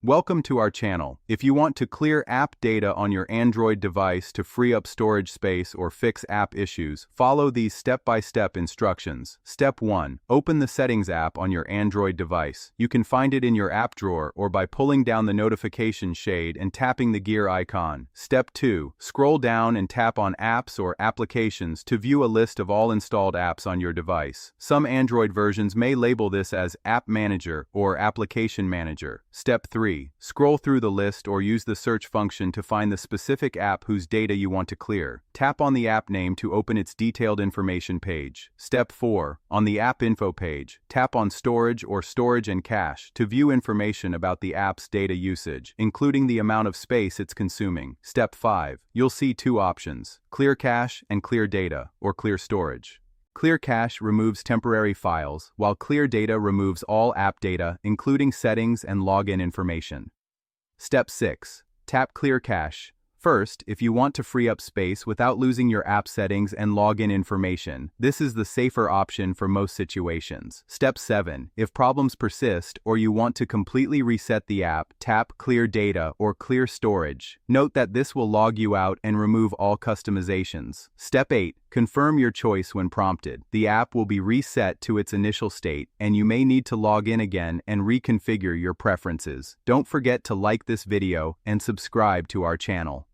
Welcome to our channel. If you want to clear app data on your Android device to free up storage space or fix app issues, follow these step-by-step instructions. Step 1. Open the Settings app on your Android device. You can find it in your app drawer or by pulling down the notification shade and tapping the gear icon. Step 2. Scroll down and tap on Apps or Applications to view a list of all installed apps on your device. Some Android versions may label this as App Manager or Application Manager. Step 3. Scroll through the list or use the search function to find the specific app whose data you want to clear. Tap on the app name to open its detailed information page. Step 4. On the App Info page, tap on Storage or Storage and Cache to view information about the app's data usage, including the amount of space it's consuming. Step 5. You'll see two options: Clear Cache and Clear Data, or Clear Storage. Clear Cache removes temporary files, while Clear Data removes all app data, including settings and login information. Step 6. Tap Clear Cache. First, if you want to free up space without losing your app settings and login information, this is the safer option for most situations. Step 7. If problems persist or you want to completely reset the app, tap Clear Data or Clear Storage. Note that this will log you out and remove all customizations. Step 8. Confirm your choice when prompted. The app will be reset to its initial state, and you may need to log in again and reconfigure your preferences. Don't forget to like this video and subscribe to our channel.